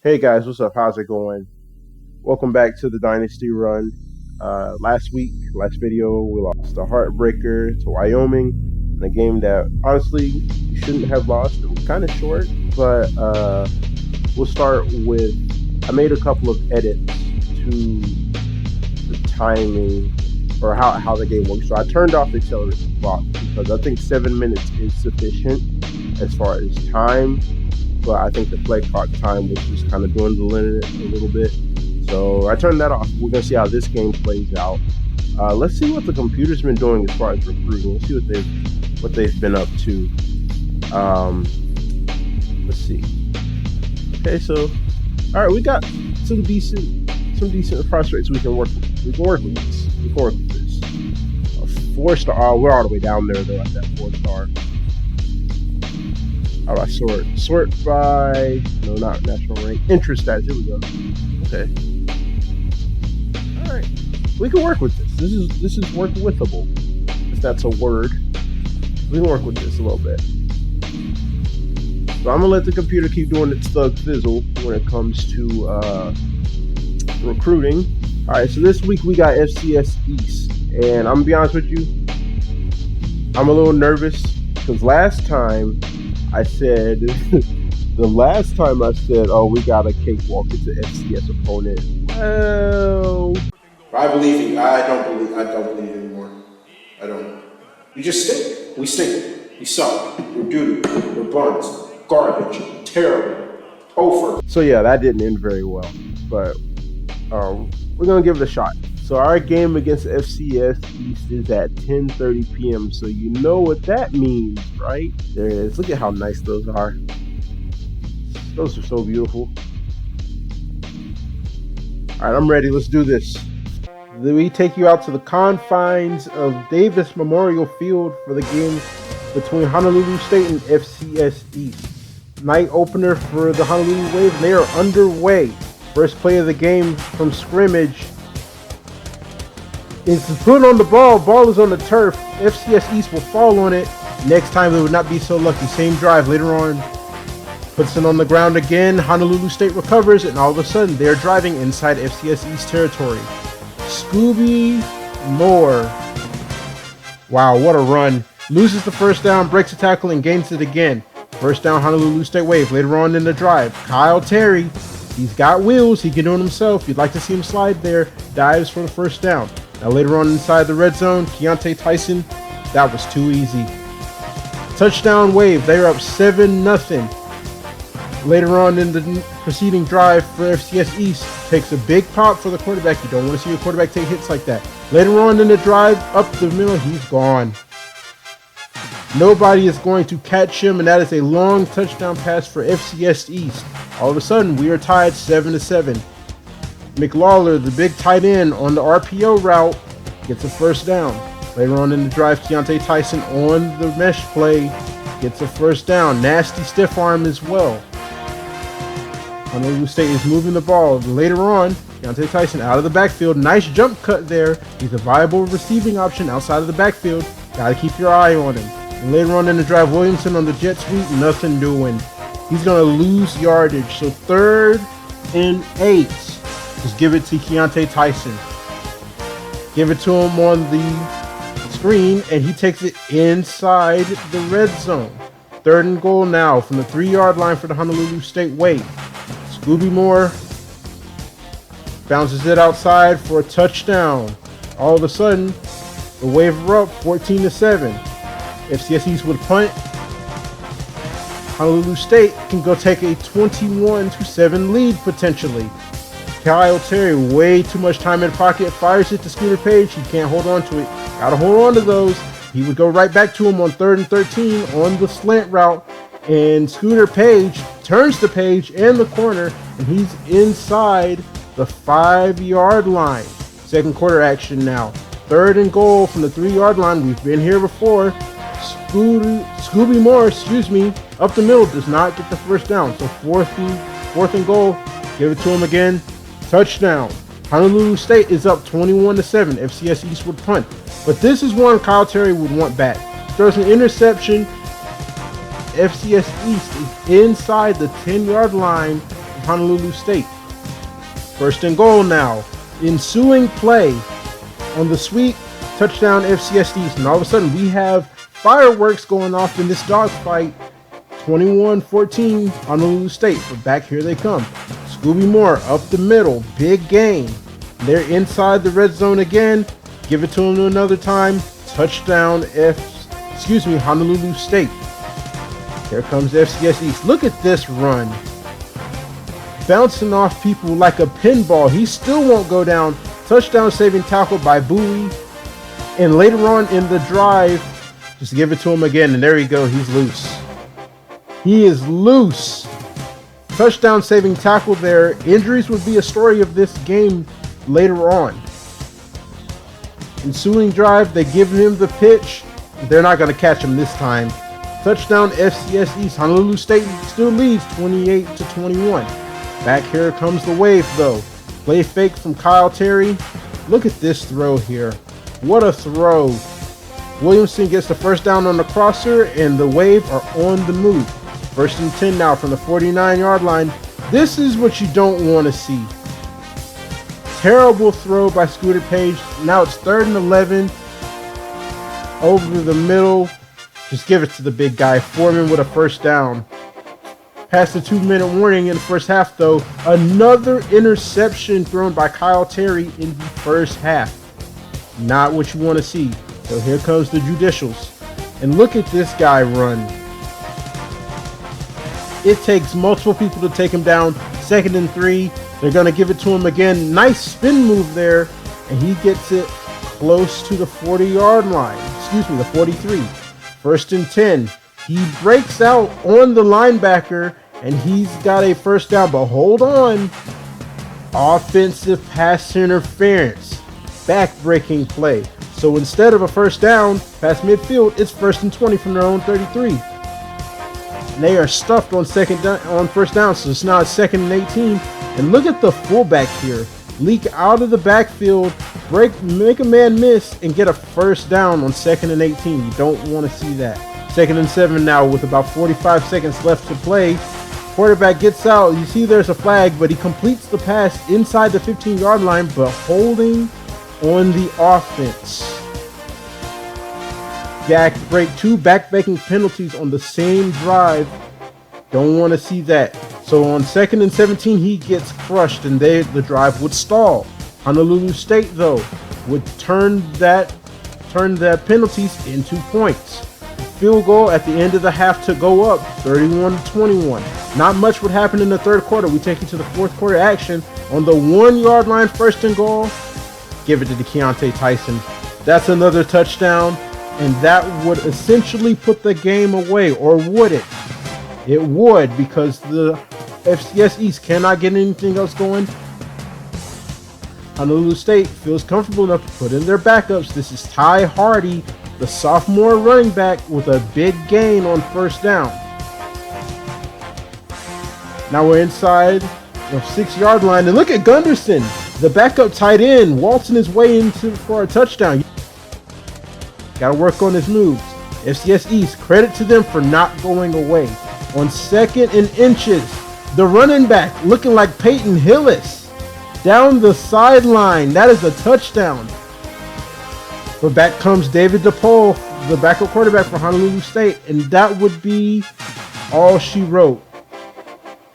Hey guys, what's up? How's it going? Welcome back to the Dynasty run. Last video, we lost a heartbreaker to Wyoming in a game that honestly you shouldn't have lost. It was kind of short, but we'll start with, I made a couple of edits to the timing or how the game works. So I turned off the accelerator clock because I think 7 minutes is sufficient as far as time. But I think the play clock time was just kind of dwindling it a little bit. So I turned that off. We're going to see how this game plays out. Let's see what the computer's been doing as far as recruiting. Let's see what they've been up to. Let's see. Okay, so all right, we got some decent prospects we can work with. We can work with this. A 4-star. We're all the way down there though at that 4-star. How do I sort? Sort by, no, not national rank. Interest stats, here we go. Okay. Alright. We can work with this. This is work withable. If that's a word. We can work with this a little bit. So I'm gonna let the computer keep doing its thug fizzle when it comes to recruiting. Alright, so this week we got FCS East. And I'm gonna be honest with you, I'm a little nervous because last time I said, oh, we got a cakewalk. It's an FCS opponent. Well, I believe you. I don't believe anymore. I don't. You just stink. We stink. We suck. We're doo-doo. We're buns. Garbage. Terrible. Over. So yeah, that didn't end very well. But we're gonna give it a shot. So our game against FCS East is at 10:30 p.m. So you know what that means, right? There it is. Look at how nice those are. Those are so beautiful. All right, I'm ready. Let's do this. Then we take you out to the confines of Davis Memorial Field for the game between Honolulu State and FCS East. Night opener for the Honolulu Wave. They are underway. First play of the game from scrimmage. It's put on the ball. Ball is on the turf. FCS East will fall on it. Next time they would not be so lucky. Same drive later on. Puts it on the ground again. Honolulu State recovers, and all of a sudden they're driving inside FCS East territory. Scooby Moore. Wow, what a run. Loses the first down, breaks a tackle, and gains it again. First down, Honolulu State Wave. Later on in the drive, Kyle Terry. He's got wheels. He can do it himself. You'd like to see him slide there. Dives for the first down. Now later on inside the red zone, Keontae Tyson, that was too easy. Touchdown Wave, they're up 7-0. Later on in the preceding drive for FCS East, takes a big pop for the quarterback. You don't want to see your quarterback take hits like that. Later on in the drive, up the middle, he's gone. Nobody is going to catch him, and that is a long touchdown pass for FCS East. All of a sudden, we are tied 7-7. McLawler, the big tight end on the RPO route, gets a first down. Later on in the drive, Keontae Tyson on the mesh play gets a first down. Nasty stiff arm as well. Honolulu State is moving the ball. Later on, Keontae Tyson out of the backfield. Nice jump cut there. He's a viable receiving option outside of the backfield. Got to keep your eye on him. And later on in the drive, Williamson on the jet sweep, nothing doing. He's going to lose yardage. So 3rd and 8. Just give it to Keontae Tyson. Give it to him on the screen, and he takes it inside the red zone. 3rd and goal now from the 3-yard line for the Honolulu State Wave. Scooby Moore bounces it outside for a touchdown. All of a sudden, the Wave are up 14-7. FCS East with a punt. Honolulu State can go take a 21-7 lead potentially. Kyle Terry, way too much time in pocket, fires it to Scooter Page. He can't hold on to it. Gotta hold on to those. He would go right back to him on 3rd and 13 on the slant route. And Scooter Page turns the page in the corner, and he's inside the 5-yard line. Second quarter action now. 3rd and goal from the 3-yard line. We've been here before. Scooby Moore, up the middle, does not get the first down. So fourth and goal. Give it to him again. Touchdown. Honolulu State is up 21-7. FCS East would punt. But this is one Kyle Terry would want back. Throws an interception. FCS East is inside the 10-yard line from Honolulu State. First and goal now. Ensuing play on the sweet touchdown FCS East. And all of a sudden we have fireworks going off in this dogfight. 21-14 Honolulu State. But back here they come. Scooby Moore up the middle. Big gain. They're inside the red zone again. Give it to them another time. Touchdown Honolulu State. Here comes FCS East. Look at this run. Bouncing off people like a pinball. He still won't go down. Touchdown saving tackle by Bowie. And later on in the drive, just give it to him again. And there you go. He's loose. He is loose. Touchdown saving tackle there. Injuries would be a story of this game later on. Ensuing drive, they give him the pitch. They're not going to catch him this time. Touchdown FCS East. Honolulu State still leads 28-21. Back here comes the wave though. Play fake from Kyle Terry. Look at this throw here. What a throw. Williamson gets the first down on the crosser and the wave are on the move. First and 10 now from the 49-yard line. This is what you don't want to see. Terrible throw by Scooter Page. Now it's 3rd and 11. Over the middle. Just give it to the big guy. Foreman with a first down. Past the 2-minute warning in the first half though. Another interception thrown by Kyle Terry in the first half. Not what you want to see. So here comes the judicials. And look at this guy run. It takes multiple people to take him down. 2nd and 3. They're going to give it to him again. Nice spin move there. And he gets it close to the 40-yard line. Excuse me, the 43. 1st and 10. He breaks out on the linebacker. And he's got a first down. But hold on. Offensive pass interference. Back-breaking play. So instead of a first down past midfield, it's 1st and 20 from their own 33. And they are stuffed on first down, so it's now 2nd and 18. And look at the fullback here. Leak out of the backfield, make a man miss, and get a first down on 2nd and 18. You don't want to see that. 2nd and 7 now with about 45 seconds left to play. Quarterback gets out. You see there's a flag, but he completes the pass inside the 15-yard line, but holding on the offense. Two back-breaking penalties on the same drive. Don't want to see that. So on 2nd and 17, he gets crushed, and the drive would stall. Honolulu State, though, would turn that penalties into points. Field goal at the end of the half to go up, 31-21. Not much would happen in the third quarter. We take you to the fourth quarter action on the 1-yard line, 1st and goal. Give it to Deontay Tyson. That's another touchdown, and that would essentially put the game away, or would it? It would, because the FCS East cannot get anything else going. Honolulu State feels comfortable enough to put in their backups. This is Ty Hardy, the sophomore running back, with a big gain on first down. Now we're inside the 6-yard line, and look at Gunderson, the backup tight end, waltzing his way for a touchdown. Got to work on his moves. FCS East, credit to them for not going away. On 2nd and inches, the running back looking like Peyton Hillis down the sideline. That is a touchdown. But back comes David DePaul, the backup quarterback for Honolulu State, and that would be all she wrote.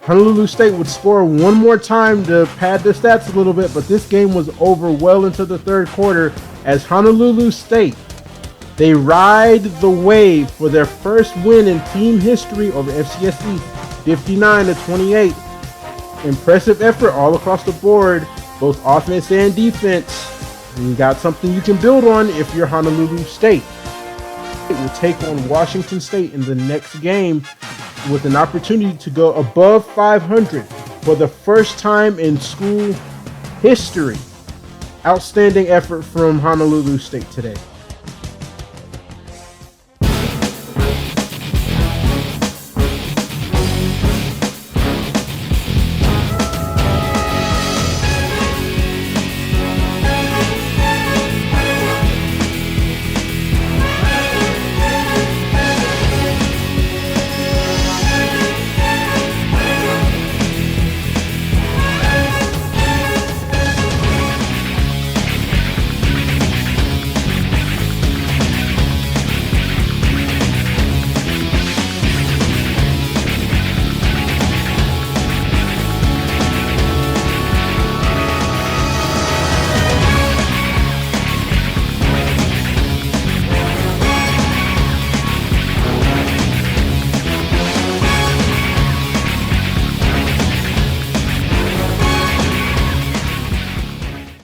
Honolulu State would score one more time to pad their stats a little bit, but this game was over well into the third quarter as Honolulu State, they ride the wave for their first win in team history over FCS East, 59-28. Impressive effort all across the board, both offense and defense. And you got something you can build on if you're Honolulu State. It will take on Washington State in the next game with an opportunity to go above 500 for the first time in school history. Outstanding effort from Honolulu State today.